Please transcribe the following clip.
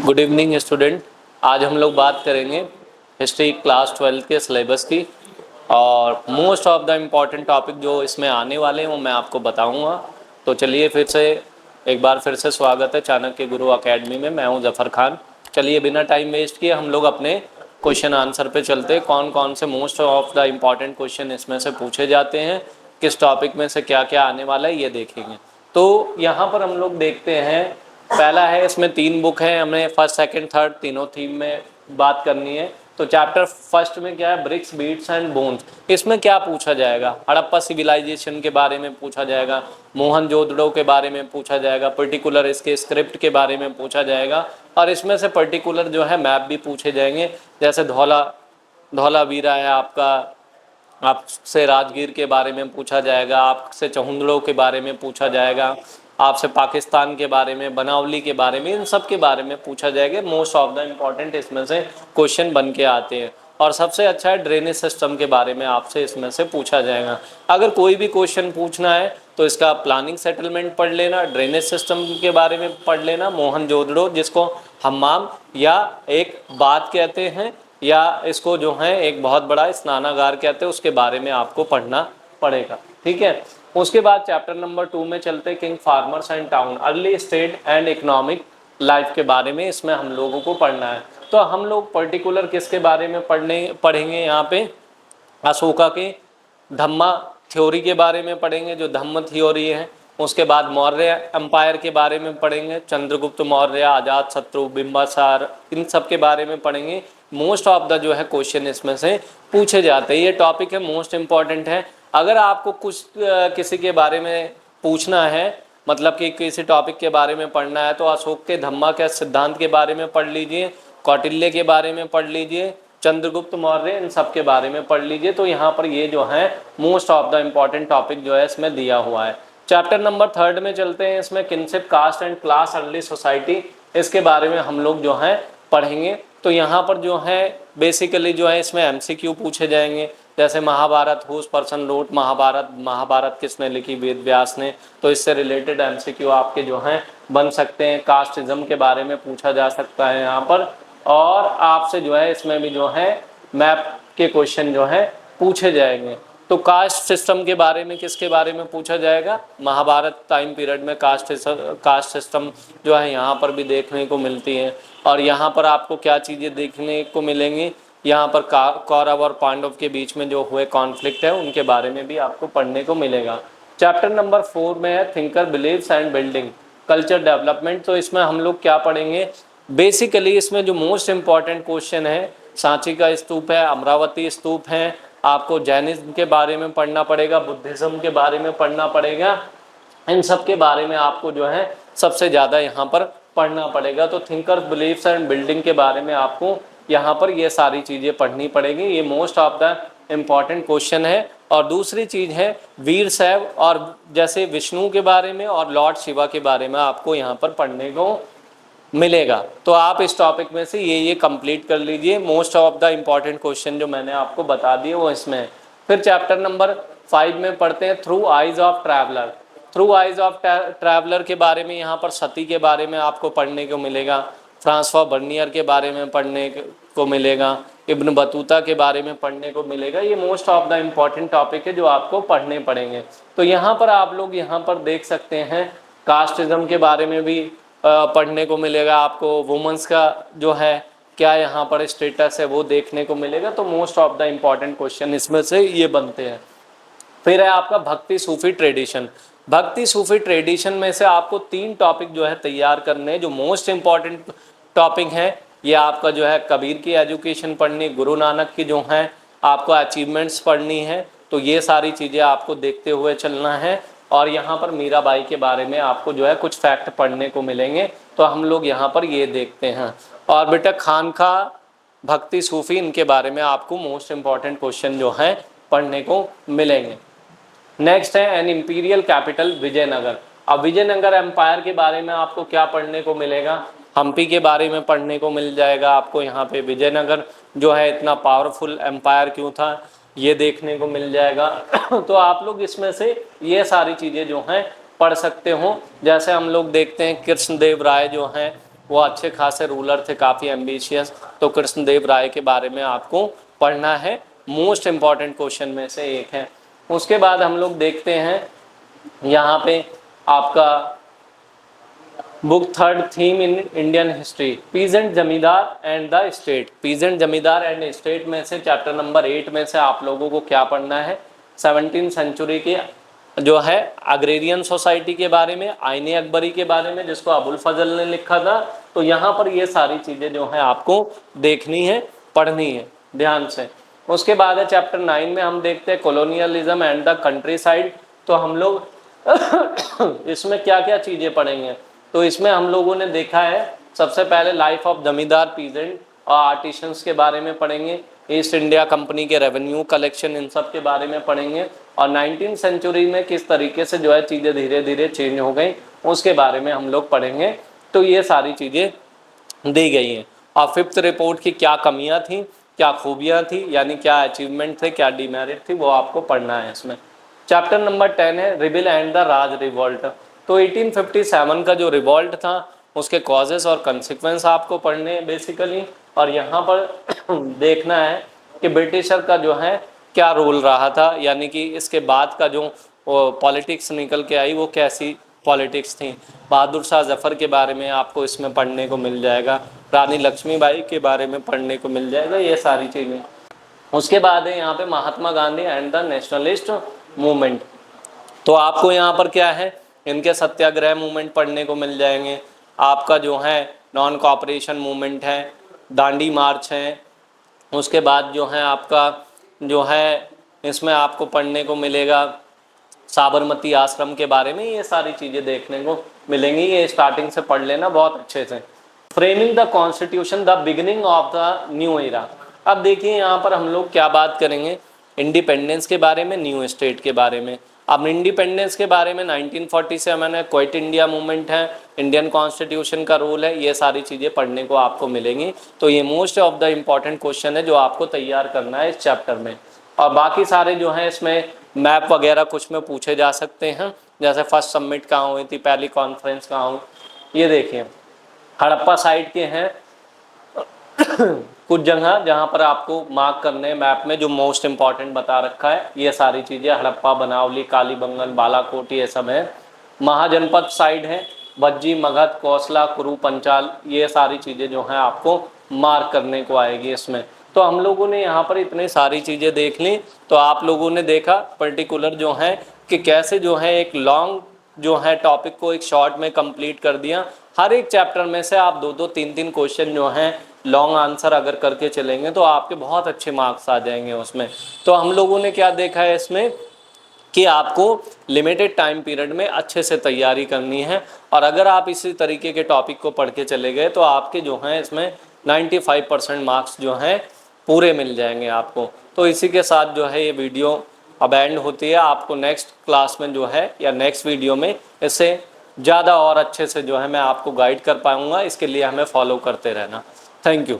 Good evening student. आज हम लोग बात करेंगे हिस्ट्री क्लास 12 के सिलेबस की, और most of the important topic जो इसमें आने वाले हैं वो मैं आपको बताऊंगा। तो चलिए एक बार फिर से स्वागत है चाणक्य गुरु एकेडमी में। मैं हूं जफर खान। चलिए बिना टाइम वेस्ट किए हम लोग अपने क्वेश्चन आंसर पे चलते हैं। कौन कौन से most of the important question इसमें से पूछे जाते हैं, किस टॉपिक में से क्या क्या आने वाला है, ये देखेंगे। तो यहाँ पर हम लोग देखते हैं, पहला है, इसमें 3 बुक है, हमें फर्स्ट सेकंड थर्ड तीनों थीम में बात करनी है। तो चैप्टर फर्स्ट में क्या है, ब्रिक्स बीट्स एंड बोन्स। इसमें क्या पूछा जाएगा, हड़प्पा सिविलाइजेशन के बारे में पूछा जाएगा, मोहनजोदड़ो के बारे में पूछा जाएगा, पर्टिकुलर इसके स्क्रिप्ट के बारे में पूछा जाएगा, और इसमें से पर्टिकुलर जो है मैप भी पूछे जाएंगे। जैसे धौलावीरा है आपका, आपसे राजगीर के बारे में पूछा जाएगा, आपसे चहुंदड़ों के बारे में पूछा जाएगा, आपसे पाकिस्तान के बारे में, बनावली के बारे में, इन सब के बारे में पूछा जाएगा। मोस्ट ऑफ द इम्पॉर्टेंट इसमें से क्वेश्चन बन के आते हैं। और सबसे अच्छा है ड्रेनेज सिस्टम के बारे में आपसे इसमें से पूछा जाएगा। अगर कोई भी क्वेश्चन पूछना है तो इसका प्लानिंग सेटलमेंट पढ़ लेना, ड्रेनेज सिस्टम के बारे में पढ़ लेना, मोहनजोदड़ो जिसको हम्माम या एक बाथ कहते हैं, या इसको जो है एक बहुत बड़ा स्नानागार कहते हैं, उसके बारे में आपको पढ़ना पड़ेगा। ठीक है। उसके बाद चैप्टर नंबर 2 में चलते हैं, king farmers and town, early state and economic life के बारे में इसमें हम लोगों को पढ़ना है। तो हम लोग पर्टिकुलर किसके बारे में पढ़ेंगे यहाँ पे, अशोका के धम्मा थ्योरी के बारे में पढ़ेंगे, जो धम्म थ्योरी है। उसके बाद मौर्य एम्पायर के बारे में पढ़ेंगे, चंद्रगुप्त मौर्य, अजातशत्रु, बिंबिसार, इन सब के बारे में पढ़ेंगे। मोस्ट ऑफ द जो है क्वेश्चन इसमें से पूछे जाते हैं। ये टॉपिक है, मोस्ट इम्पॉर्टेंट है। अगर आपको कुछ किसी के बारे में पूछना है, मतलब कि किसी टॉपिक के बारे में पढ़ना है, तो अशोक के धम्मा के सिद्धांत के बारे में पढ़ लीजिए, कौटिल्य के बारे में पढ़ लीजिए, चंद्रगुप्त मौर्य, इन सब के बारे में पढ़ लीजिए। तो यहाँ पर ये जो है most of the important topic जो है इसमें दिया हुआ है। चैप्टर नंबर 3 में चलते हैं। इसमें kinship, caste and class, early society, इसके बारे में हम लोग जो है पढ़ेंगे। तो यहाँ पर जो है बेसिकली जो है इसमें एमसीक्यू पूछे जाएंगे। जैसे Mahabharat, whose person wrote Mahabharat किसने लिखी, वेद व्यास ने। तो इससे रिलेटेड एमसीक्यू आपके जो हैं बन सकते हैं। कास्टिज्म के बारे में पूछा जा सकता है यहाँ पर, और आपसे जो है इसमें भी जो है मैप के क्वेश्चन जो है पूछे जाएंगे। तो कास्ट सिस्टम के बारे में किसके बारे में पूछा जाएगा, महाभारत टाइम पीरियड में कास्ट सिस्टम जो है यहाँ पर भी देखने को मिलती है। और यहाँ पर आपको क्या चीज़ें देखने को मिलेंगी, यहाँ पर कौरव और पांडव के बीच में जो हुए कॉन्फ्लिक्ट है उनके बारे में भी आपको पढ़ने को मिलेगा। चैप्टर नंबर 4 में है thinker, beliefs and building, culture development. तो इसमें हम लोग क्या पढ़ेंगे, बेसिकली इसमें जो मोस्ट इम्पॉर्टेंट क्वेश्चन है, सांची का स्तूप है, अमरावती स्तूप है, आपको जैनिज्म के बारे में पढ़ना पड़ेगा, बुद्धिज्म के बारे में पढ़ना पड़ेगा। इन सब के बारे में आपको जो है सबसे ज़्यादा यहाँ पर पढ़ना पड़ेगा। तो थिंकर्स, बिलीव्स एंड बिल्डिंग के बारे में आपको यहाँ पर ये सारी चीज़ें पढ़नी पड़ेगी। ये most of the important question है। और दूसरी चीज़ है वीर शैव, और जैसे विष्णु के बारे में और लॉर्ड शिवा के बारे में आपको यहाँ पर पढ़ने को मिलेगा। तो आप इस टॉपिक में से ये कंप्लीट कर लीजिए। Most of the important question जो मैंने आपको बता दिए वो इसमें है। फिर चैप्टर नंबर 5 में पढ़ते हैं through eyes of traveller. Through eyes of traveller के बारे में यहाँ पर सती के बारे में आपको पढ़ने को मिलेगा, फ्रांसवा बर्नियर के बारे में पढ़ने को मिलेगा, इब्न बतूता के बारे में पढ़ने को मिलेगा। ये most of the important topic है जो आपको पढ़ने पड़ेंगे। तो यहाँ पर आप लोग यहाँ पर देख सकते हैं, कास्टिज्म के बारे में भी पढ़ने को मिलेगा आपको, वुमेंस का जो है क्या यहाँ पर स्टेटस है वो देखने को मिलेगा। तो most of the important question इसमें से ये बनते हैं। फिर है आपका भक्ति सूफी ट्रेडिशन। भक्ति सूफी ट्रेडिशन में से आपको 3 टॉपिक जो है तैयार करने हैं, जो मोस्ट इम्पॉर्टेंट टॉपिक हैं। ये आपका जो है कबीर की एजुकेशन पढ़नी, गुरु नानक की जो है आपको अचीवमेंट्स पढ़नी है। तो ये सारी चीज़ें आपको देखते हुए चलना है। और यहाँ पर मीराबाई के बारे में आपको जो है कुछ फैक्ट पढ़ने को मिलेंगे। तो हम लोग यहाँ पर ये देखते हैं। और बेटा खानका, भक्ति सूफी, इनके बारे में आपको मोस्ट इम्पॉर्टेंट क्वेश्चन जो है पढ़ने को मिलेंगे। नेक्स्ट है एन इम्पीरियल कैपिटल, विजयनगर। अब विजयनगर एम्पायर के बारे में आपको क्या पढ़ने को मिलेगा, हम्पी के बारे में पढ़ने को मिल जाएगा आपको। यहाँ पे विजयनगर जो है इतना पावरफुल एम्पायर क्यों था ये देखने को मिल जाएगा। तो आप लोग इसमें से ये सारी चीज़ें जो हैं पढ़ सकते हो। जैसे हम लोग देखते हैं कृष्णदेव राय जो हैं वो अच्छे खासे रूलर थे, काफ़ी एम्बिशियस, तो कृष्णदेव राय के बारे में आपको पढ़ना है, मोस्ट इम्पॉर्टेंट क्वेश्चन में से एक है। उसके बाद हम लोग देखते हैं यहाँ पे आपका book third, theme in Indian history, peasant जमींदार एंड द स्टेट। पीजेंट जमींदार एंड स्टेट में से चैप्टर नंबर 8 में से आप लोगों को क्या पढ़ना है, 17वीं सेंचुरी के जो है अग्रेरियन सोसाइटी के बारे में, आईने अकबरी के बारे में जिसको अबुल फजल ने लिखा था। तो यहाँ पर ये सारी चीज़ें जो है आपको देखनी है, पढ़नी है ध्यान से। उसके बाद है चैप्टर 9 में हम देखते हैं colonialism and the country side. तो हम लोग इसमें क्या क्या चीज़ें पढ़ेंगे, तो इसमें हम लोगों ने देखा है सबसे पहले लाइफ ऑफ जमींदार, पीजेंट और आर्टिशंस के बारे में पढ़ेंगे, ईस्ट इंडिया कंपनी के रेवेन्यू कलेक्शन, इन सब के बारे में पढ़ेंगे, और 19वीं सेंचुरी में किस तरीके से जो है चीज़ें धीरे धीरे चेंज हो गई उसके बारे में हम लोग पढ़ेंगे। तो ये सारी चीज़ें दी गई हैं। और 5th रिपोर्ट की क्या कमियाँ थी, क्या खूबियाँ थी, यानी क्या अचीवमेंट थे, क्या डिमेरिट थी, वो आपको पढ़ना है इसमें। चैप्टर नंबर 10 है rebuild and the Raj revolt. तो 1857 का जो रिवॉल्ट था उसके कॉजेस और कंसिक्वेंस आपको पढ़ने हैं बेसिकली। और यहाँ पर देखना है कि ब्रिटिशर का जो है क्या रोल रहा था, यानी कि इसके बाद का जो पॉलिटिक्स निकल के आई वो कैसी पॉलिटिक्स थी। बहादुर शाह जफ़र के बारे में आपको इसमें पढ़ने को मिल जाएगा, रानी लक्ष्मीबाई के बारे में पढ़ने को मिल जाएगा, ये सारी चीज़ें। उसके बाद है यहाँ पे Mahatma Gandhi and the nationalist movement. तो आपको यहाँ पर क्या है, इनके सत्याग्रह मूवमेंट पढ़ने को मिल जाएंगे। आपका जो है नॉन कॉपरेशन मूवमेंट है, दांडी मार्च है। उसके बाद जो है आपका जो है इसमें आपको पढ़ने को मिलेगा साबरमती आश्रम के बारे में, ये सारी चीज़ें देखने को मिलेंगी। ये स्टार्टिंग से पढ़ लेना बहुत अच्छे से। Framing the constitution, the beginning of the new era. अब देखिए यहाँ पर हम लोग क्या बात करेंगे, इंडिपेंडेंस के बारे में, न्यू स्टेट के बारे में। अब इंडिपेंडेंस के बारे में 1947 है, क्विट इंडिया मूवमेंट है, इंडियन कॉन्स्टिट्यूशन का रूल है, ये सारी चीज़ें पढ़ने को आपको मिलेंगी। तो ये most of the important question है जो आपको तैयार करना है इस चैप्टर में। और बाकी सारे जो हैं इसमें मैप वगैरह कुछ में पूछे जा सकते हैं, जैसे फर्स्ट सबमिट कहाँ हुई थी, पहली कॉन्फ्रेंस कहाँ हुई। ये देखिए हड़प्पा साइड के हैं कुछ जगह जहाँ पर आपको मार्क करने हैं मैप में, जो मोस्ट इम्पॉर्टेंट बता रखा है। ये सारी चीज़ें हड़प्पा, बनावली, कालीबंगन, बालाकोट, ये सब है। महाजनपद साइड है, भज्जी, मगध, कौसला, कुरु, पंचाल, ये सारी चीज़ें जो हैं आपको मार्क करने को आएगी इसमें। तो हम लोगों ने यहाँ पर इतनी सारी चीज़ें देख ली। तो आप लोगों ने देखा पर्टिकुलर जो है कि कैसे जो है एक लॉन्ग जो है टॉपिक को एक शॉर्ट में कंप्लीट कर दिया। हर एक चैप्टर में से आप 2-2, 3-3 क्वेश्चन जो हैं लॉन्ग आंसर अगर करके चलेंगे तो आपके बहुत अच्छे मार्क्स आ जाएंगे उसमें। तो हम लोगों ने क्या देखा है इसमें कि आपको लिमिटेड टाइम पीरियड में अच्छे से तैयारी करनी है, और अगर आप इसी तरीके के टॉपिक को पढ़ के चले गए तो आपके जो हैं इसमें 95% मार्क्स जो हैं पूरे मिल जाएंगे आपको। तो इसी के साथ जो है ये वीडियो अब एंड होती है। आपको नेक्स्ट क्लास में जो है या नेक्स्ट वीडियो में इससे ज़्यादा और अच्छे से जो है मैं आपको गाइड कर पाऊँगा। इसके लिए हमें फॉलो करते रहना। Thank you.